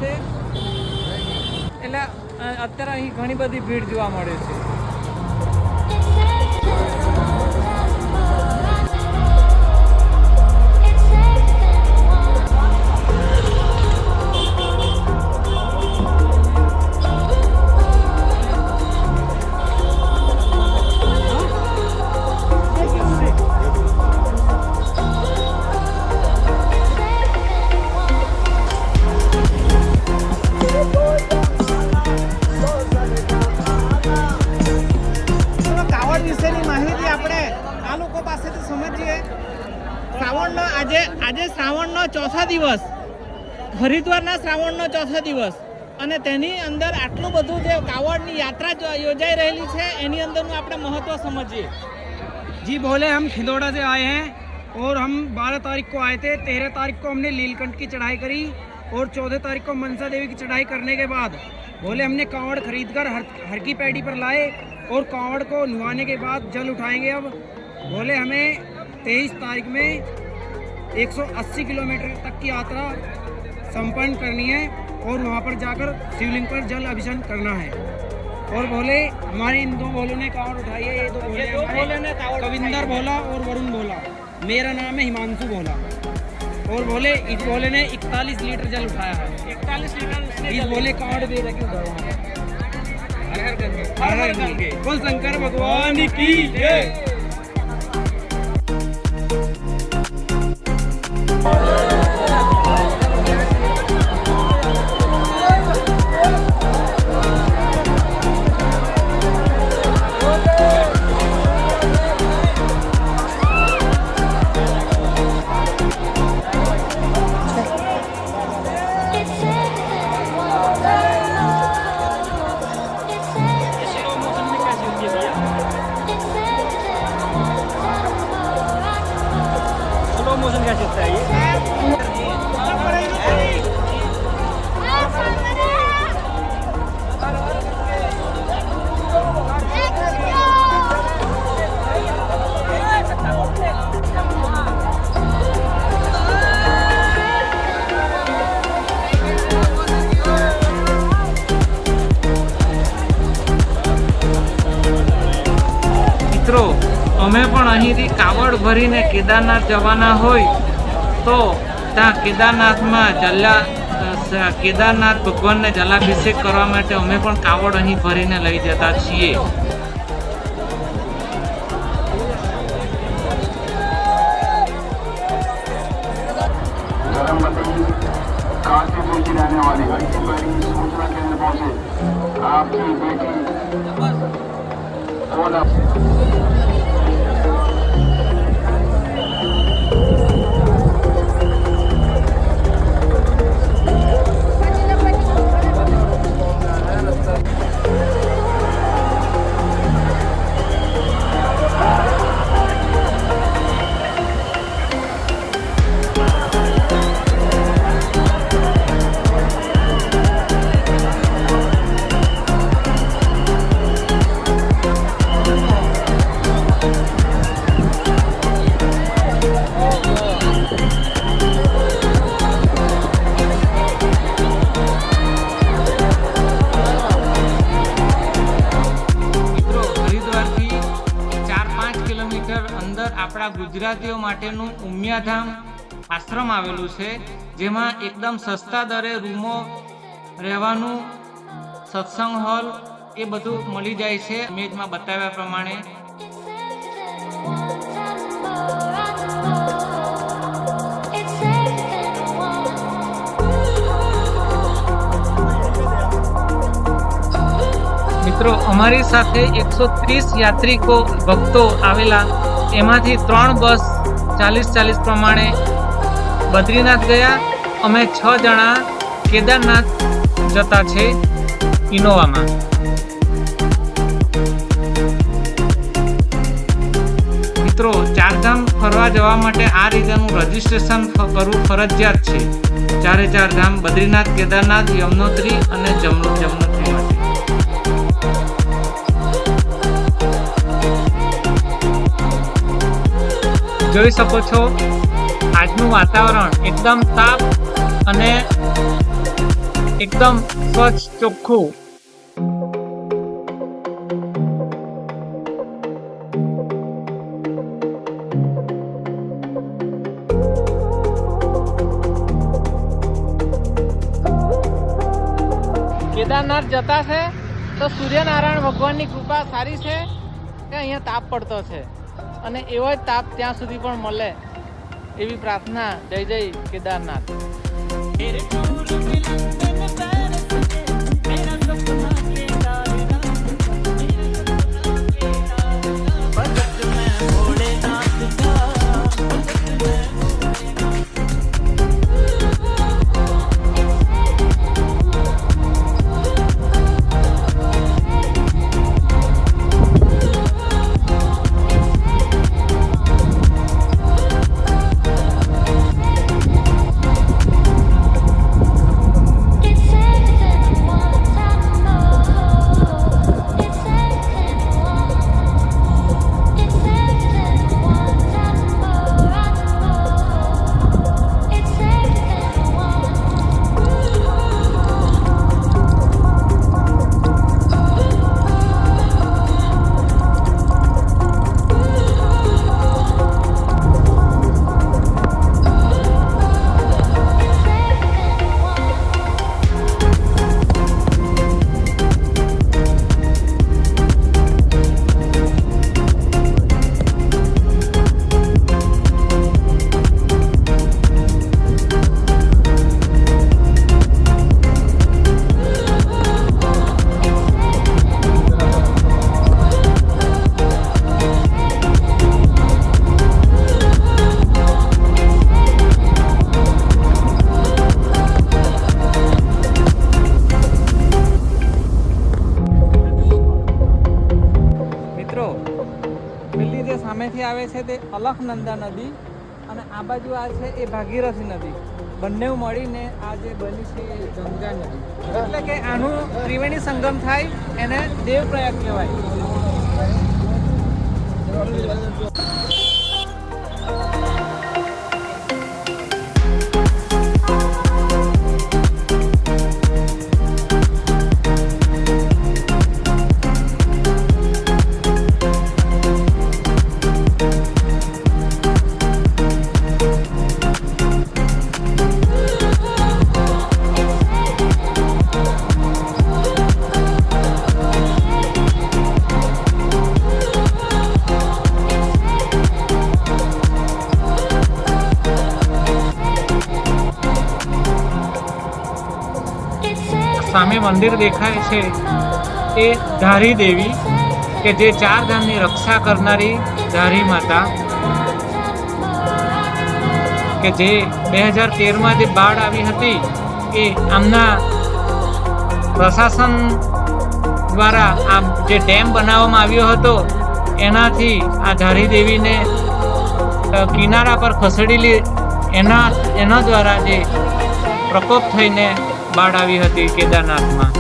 છે એટલે અત્યારે અહીં ઘણી બધી ભીડ જોવા મળે છે. આજે શ્રાવણનો ચોથા દિવસ, હરિદ્વારના શ્રાવણનો ચોથો દિવસ, અને તેની અંદર આટલું બધું જે કાવડની યાત્રા યોજાઈ રહેલી છે એની અંદરનું આપણે મહત્વ સમજીએ. जी बोले हम खिंदौड़ा से आए हैं और हम 12 तारीख को आए थे. 13 तारीख को हमने लीलकंठ की चढ़ाई करी और 14 तारीख को मनसा देवी की चढ़ाई करने के बाद बोले हमने कावड़ खरीद कर हर की पैड़ी पर लाए और कावड़ को नुहाने के बाद जल उठाएंगे. अब बोले हमें 23 तारीख में 180 किलोमीटर तक की यात्रा संपन्न करनी है और वहाँ पर जाकर शिवलिंग पर जल अभिषेक करना है. और बोले हमारे इन दो भोलों ने कावड़ उठाई है. ये दो भोले ने कविंदर भोला और वरुण भोला. मेरा नाम है हिमांशु भोला. और बोले इस भोले ने 41 लीटर जल उठाया है. 41 लीटर इस भोले कावड़ दे रखे हर हर गंगे. बोल शंकर भगवान की जय. મિત્રો, અમે પણ અહીંથી કાવડ ભરીને કેદારનાથ જવાના હોય તો ત્યાં કેદારનાથમાં કેદારનાથ ભગવાનને જલાભિષેક કરવા માટે અમે પણ કાવડ અહીં ભરીને લઈ જતા છીએ. આપણા ગુજરાતીઓ માટેનું ઉમિયાધામ આશ્રમ આવેલું છે, જેમાં એકદમ સસ્તા દરે રૂમો, રહેવાનું, સત્સંગ હોલ એ બધું મળી જાય છે ઇમેજમાં બતાવ્યા પ્રમાણે. મિત્રો, અમારી સાથે 130 યાત્રિકો ભક્તો આવેલા, એમાંથી 3 બસ 40 પ્રમાણે બદ્રીનાથ ગયા. અમે 6 જણા કેદારનાથ જતા છે ઇનોવામાં. મિત્રો, ચારધામ ફરવા જવા માટે આ રીતનું રજીસ્ટ્રેશન કરવું ફરજિયાત છે. 4 ધામ બદ્રીનાથ, કેદારનાથ, યમનોત્રી અને જમનોત્રી માટે. જોઈ શકો છો આજનું વાતાવરણ એકદમ તાપ અને એકદમ સ્વચ્છ ચોખ્ખું. કેદારનાથ જતા છે તો સૂર્યનારાયણ ભગવાનની કૃપા સારી છે કે અહીંયા તાપ પડતો છે અને એવો જ તાપ ત્યાં સુધી પણ મળે એવી પ્રાર્થના. જય જય કેદારનાથ. પેલી જે સામેથી આવે છે તે અલખનંદા નદી અને આ બાજુ આ છે એ ભાગીરથી નદી. બંને મળીને આ જે બની છે એ ગંગા નદી. એટલે કે આનું ત્રિવેણી સંગમ થાય એને દેવપ્રયાગ કહેવાય. સામે મંદિર દેખાય છે એ ધારી દેવી કે જે 4 ધામની રક્ષા કરનારી ધારી માતા કે જે 2013માં જે બાઢ આવી હતી એ આમના પ્રશાસન દ્વારા આ જે ડેમ બનાવવામાં આવ્યો હતો એનાથી આ ધારી દેવીને કિનારા પર ખસેડેલી એના દ્વારા જે પ્રકોપ થઈને બાઢ આવી હતી કેદારનાથમાં.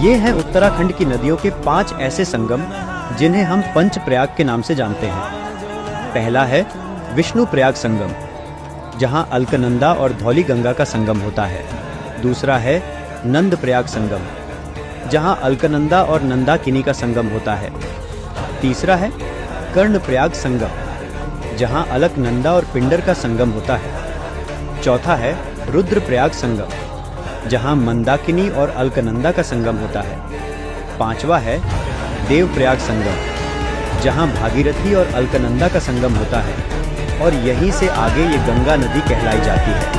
ये है उत्तराखंड की नदियों के 5 ऐसे संगम जिन्हें हम पंच प्रयाग के नाम से जानते हैं। पहला है विष्णु प्रयाग संगम, जहां अलकनंदा और धौली गंगा का संगम होता है। दूसरा है नंद प्रयाग संगम, जहां अलकनंदा और नंदाकिनी का संगम होता है। तीसरा है कर्ण प्रयाग संगम, जहां अलकनंदा और पिंडर का संगम होता है। चौथा है रुद्र प्रयाग संगम, जहां मंदाकिनी और अलकनंदा का संगम होता है। पांचवा है देव प्रयाग संगम, जहां भागीरथी और अलकनंदा का संगम होता है और यहीं से आगे ये गंगा नदी कहलाई जाती है।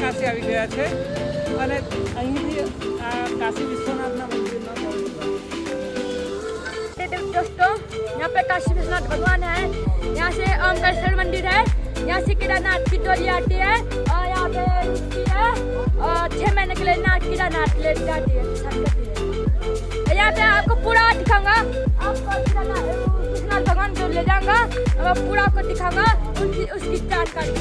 કાશી આવી ગયા છે અને અહીંથી આ કાશી વિશ્વનાથના મંદિરમાં दोस्तों यहाँ पे काशी विश्वनाथ भगवान है। यहाँ से ओमकारेश्वर मंदिर है। यहाँ से केदारनाथ की डोली आती है और यहाँ पे रुकती है और 6 महीने के लिए केदारनाथ ले जाती है, यहाँ पे आपको पूरा दिखाऊंगा। आपको विश्वनाथ भगवान को ले जाऊंगा और पूरा आपको दिखाऊंगा उसकी जानकारी।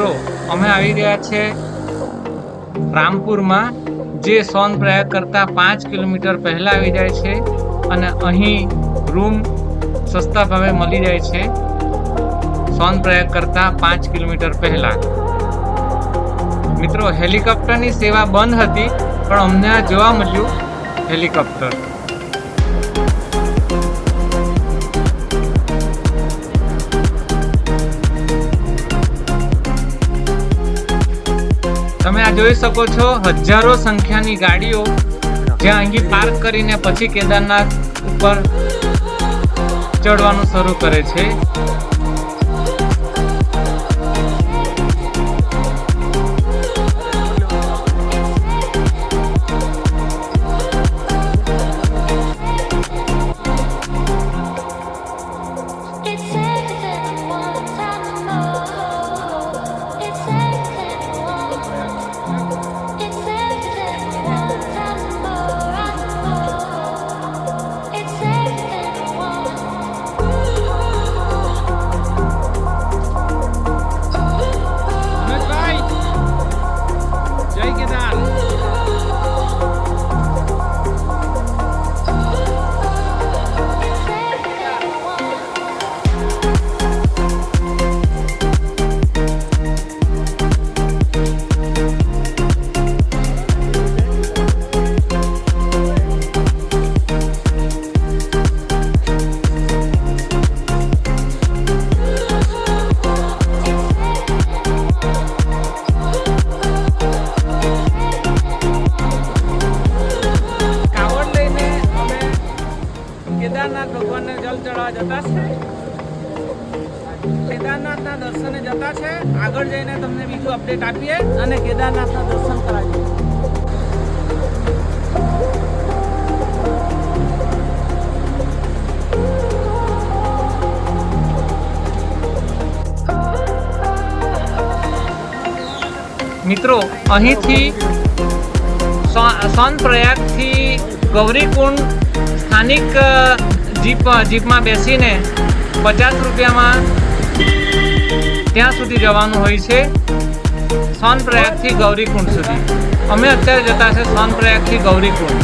મિત્રો અમે આવી ગયા છે રામપુરમાં, જે સોનપ્રયાગ કરતાં 5 કિલોમીટર પહેલાં આવી જાય છે અને અહીં રૂમ સસ્તા ભાવે મળી જાય છે સોનપ્રયાગ કરતાં 5 કિલોમીટર પહેલાં. મિત્રો હેલિકોપ્ટરની સેવા બંધ હતી, પણ અમને આ જોવા મળ્યું હેલિકોપ્ટર. તમે આ જોઈ શકો છો, હજારો સંખ્યાની ગાડીઓ જ્યાં અહીં પાર્ક કરીને પછી કેદારનાથ ઉપર ચડવાનું શરૂ કરે છે. કેદારનાથ ભગવાનને જલ ચડાવવા જતા છે, કેદારનાથના દર્શને જતા છે. આગળ જઈને તમને બીજું અપડેટ આપીએ અને કેદારનાથના દર્શન કરાવીએ. મિત્રો અહીંથી સોનપ્રયાગથી ગૌરીકુંડ સ્થાનિક જીપમાં બેસીને 50 રૂપિયામાં ત્યાં સુધી જવાનું હોય છે, સોનપ્રયાગથી ગૌરીકુંડ સુધી. અમે અત્યારે જતા છે સોનપ્રયાગથી ગૌરીકુંડ.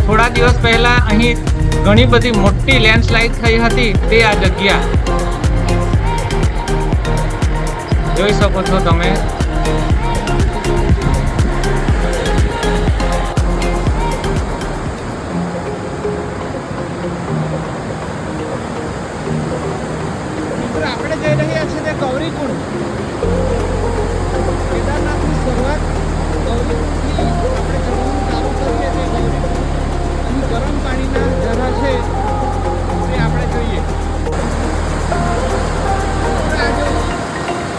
થોડા દિવસ પહેલા અહીં ઘણી બધી મોટી લેન્ડસ્લાઇડ થઈ હતી. તે આ જગ્યા જોઈ શકો છો તમે. આપણે જઈ રહ્યા છીએ તે ગૌરીકુંડ. કેદારનાથની શરૂઆત ગૌરીકુંડથી આપણે જવાનું ચાલુ કરીએ છીએ. ગૌરીકુંડ અહીં ગરમ પાણીના ઝરા છે તે આપણે જોઈએ.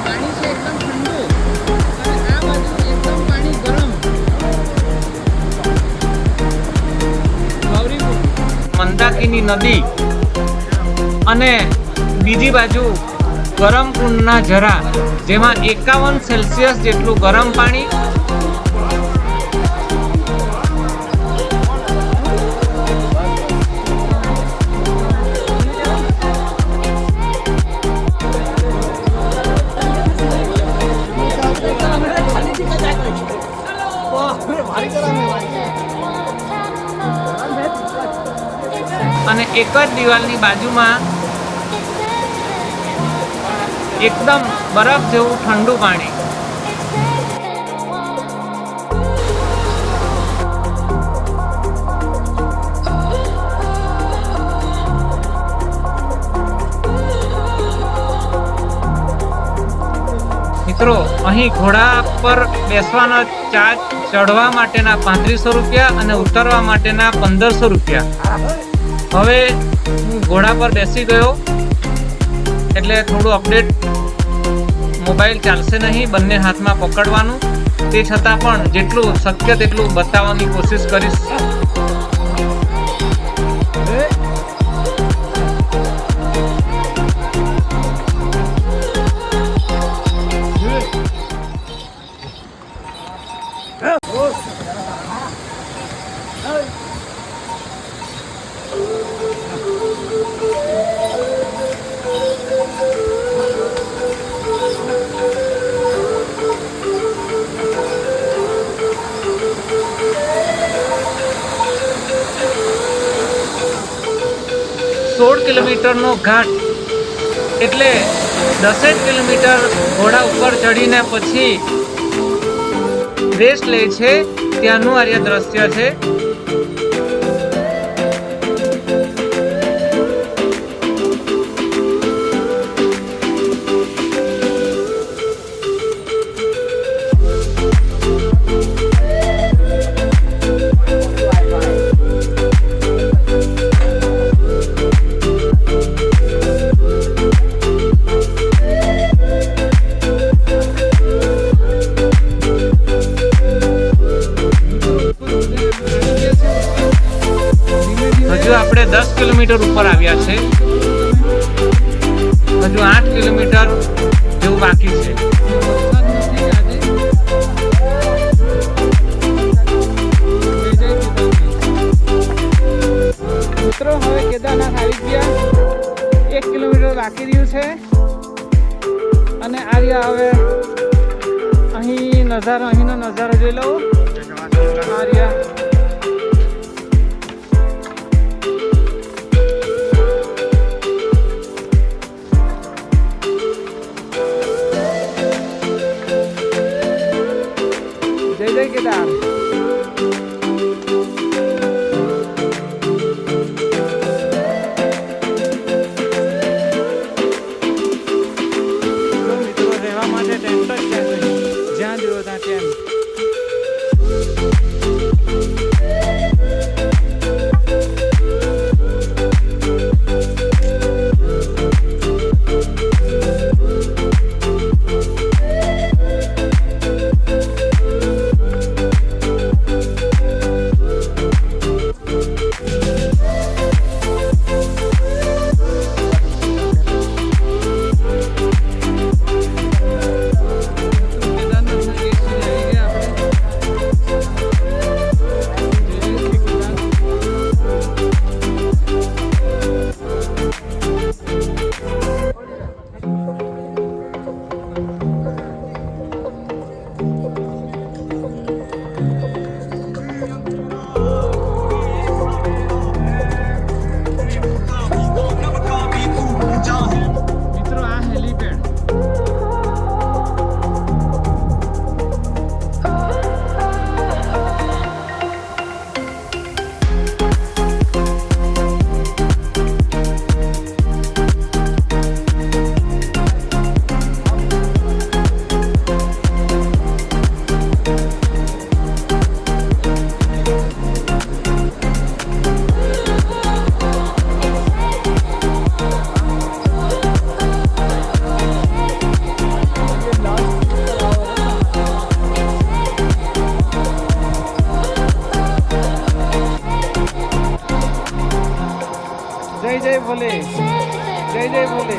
પાણી છે એકદમ ઠંડુ અને આ બાજુ એકદમ પાણી ગરમ. ગૌરીકુંડ, મંદાકિની નદી અને બીજી બાજુ ગરમ કુંડના ઝરા, જેમાં 51 સેલ્સિયસ જેટલું ગરમ પાણી અને એક જ દિવાલની બાજુમાં એકદમ બરફ જેવું ઠંડુ પાણી. મિત્રો અહીં ઘોડા પર બેસવાનો ચાર્જ ચઢવા માટેના 3500 રૂપિયા અને ઉતરવા માટેના 1500 રૂપિયા. હવે હું ઘોડા પર બેસી ગયો એટલે થોડું અપડેટ, મોબાઈલ ચાલશે નહીં, બંને હાથમાં પકડવાનું. તે છતાં પણ જેટલું શક્ય તેટલું બતાવવાની કોશિશ કરીશ. કિલોમીટરનો ઘાટ એટલે 10 કિલોમીટર ઘોડા ઉપર ચડીને પછી રેસ્ટ લે છે. ત્યાંનું આર્ય દ્રશ્ય છે. હજુ આપણે 10 કિલોમીટર ઉપર આવ્યા છે. હજુ 8 કિલોમીટર જેવું બાકી છે. મિત્રો હવે કેદારનાથ આવી ગયા. 1 કિલોમીટર બાકી રહ્યું છે અને આર્યા હવે અહીંનો નજારો જોઈ લો. આર્યા જય કેદાર. મિત્રો રહેવા માટે ટેન્ટ જ છે, જ્યાં જુઓ ત્યાં ટેન્ટ. जय भोले, जय भोले.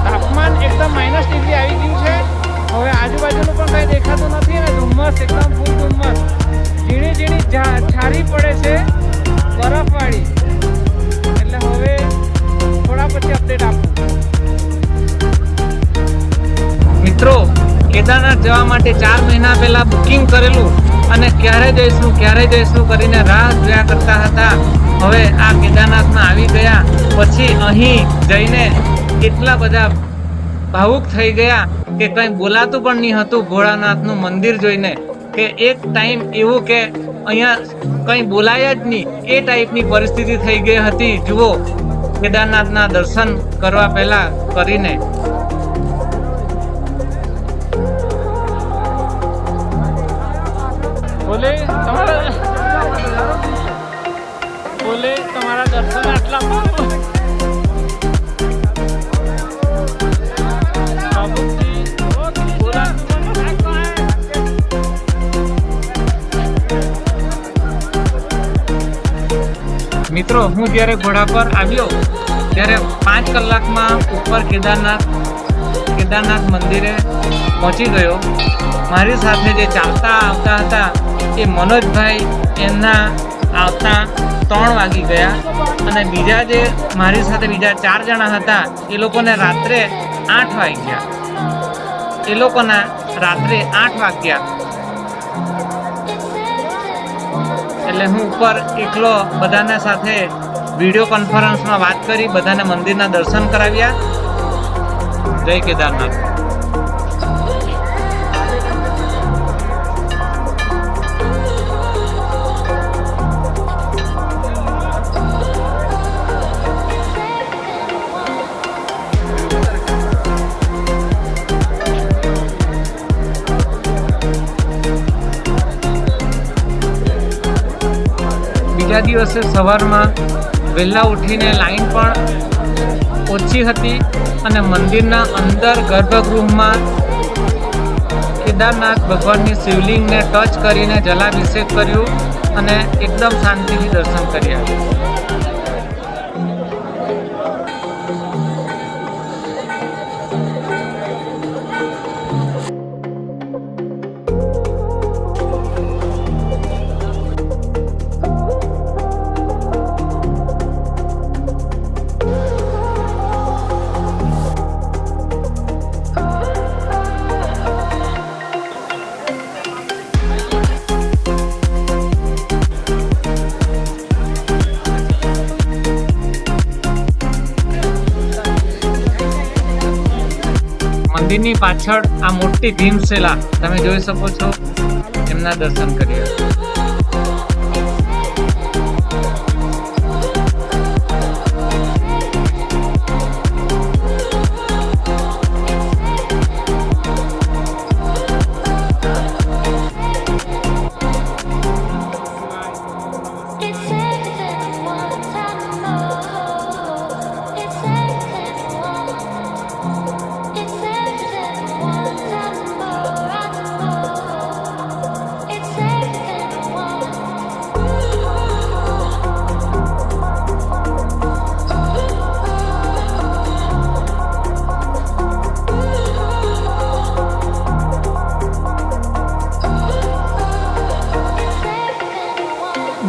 તાપમાન એકદમ -डिग्री આવી ગયું છે. હવે આજુબાજુનું પણ કંઈ દેખાતું નથી અને ધુમ્મસ એકદમ ફૂલ ધુમ્મસ, ઝીણી ઝીણી છારી પડે છે બરફવાળી. એટલે હવે થોડા પછી અપડેટ આપું. મિત્રો કેદારનાથ જવા માટે 4 મહિના પહેલા બુકિંગ કરેલું અને ક્યારે જઈશું કરીને રાહ જોયા કરતા હતા. હવે આ કેદારનાથમાં આવી ગયા પછી અહીં જઈને એટલા બધા ભાવુક થઈ ગયા કે કંઈ બોલાતું પણ નહીં હતું ભોળાનાથનું મંદિર જોઈને, કે એક ટાઈમ એવું કે અહીંયા કંઈ બોલાય જ નહીં એ ટાઈપની પરિસ્થિતિ થઈ ગઈ હતી. જુઓ, કેદારનાથના દર્શન કરવા પહેલા કરીને. તમારા દર્શન આટલા મિત્રો, હું જ્યારે ઘોડા પર આવ્યો ત્યારે 5 કલાકમાં ઉપર કેદારનાથ મંદિરે પહોંચી ગયો. મારી સાથે જે ચાલતા આવતા હતા એ મનોજભાઈ, એમના આવતા 3 વાગી ગયા અને બીજા જે મારી સાથે બીજા 4 જણા હતા એ લોકોને રાત્રે 8 વાગ્યા. એટલે હું ઉપર એકલો બધાના સાથે વિડીયો કોન્ફરન્સમાં વાત કરી, બધાને મંદિરના દર્શન કરાવ્યા. જય કેદારનાથ. બીજા દિવસે સવારમાં વહેલા ઉઠીને લાઈન પણ ઓછી હતી અને મંદિરના અંદર ગર્ભગૃહમાં કેદારનાથ ભગવાનની શિવલિંગને ટચ કરીને જલાભિષેક કર્યું અને એકદમ શાંતિથી દર્શન કર્યા. મંદિરની પાછળ આ મોટી ભીમશિલા તમે જોઈ શકો છો, એમના દર્શન કર્યા.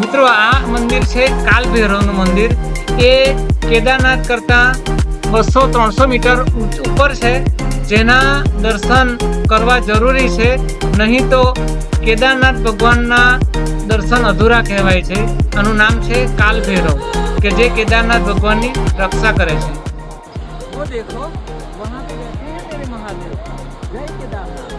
મિત્રો, આ મંદિર છે કાલ ભૈરવનું મંદિર. એ કેદારનાથ કરતાં 200-300 મીટર ઉપર છે, જેના દર્શન કરવા જરૂરી છે, નહીં તો કેદારનાથ ભગવાનના દર્શન અધૂરા કહેવાય છે. આનું નામ છે કાલ ભૈરવ, કે જે કેદારનાથ ભગવાનની રક્ષા કરે છે. वो देखो वहाँ पे बैठे हैं मेरे महादेव. जय केदारनाथ.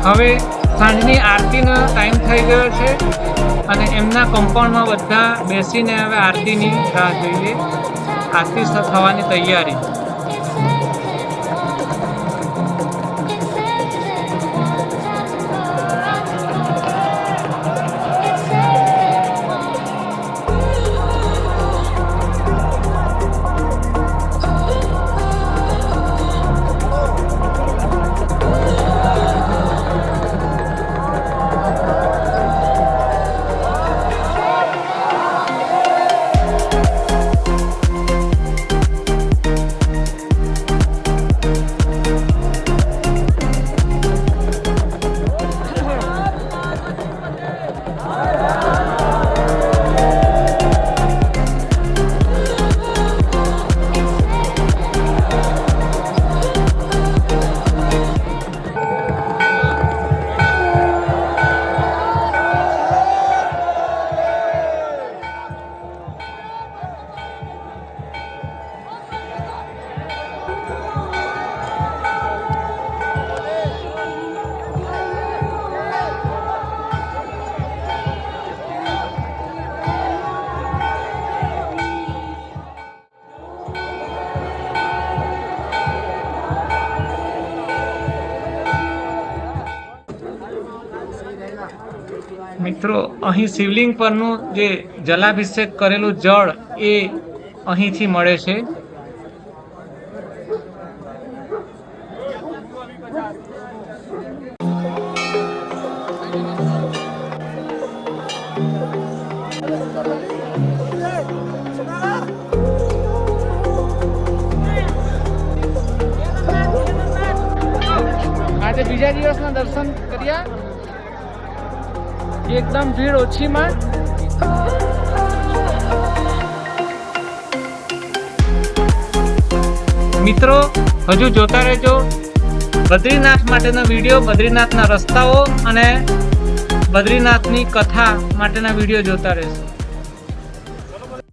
હવે સાંજની આરતીનો ટાઈમ થઈ ગયો છે અને એમના કમ્પાઉન્ડમાં બધા બેસીને હવે આરતીની રાહ જોઈએ. આરતી થવાની તૈયારી. મિત્રો, અહીં શિવલિંગ પરનું જે જલાભિષેક કરેલું જળ એ અહીંથી મળે છે. આજે બીજા દિવસના દર્શન કર્યા. એકદમ ભીડ ઓછીમાં. મિત્રો, હજુ જોતા રહેજો બદ્રીનાથ માટેનો વિડીયો, બદ્રીનાથના રસ્તાઓ અને બદ્રીનાથની કથા માટેના વિડીયો જોતા રહેશો.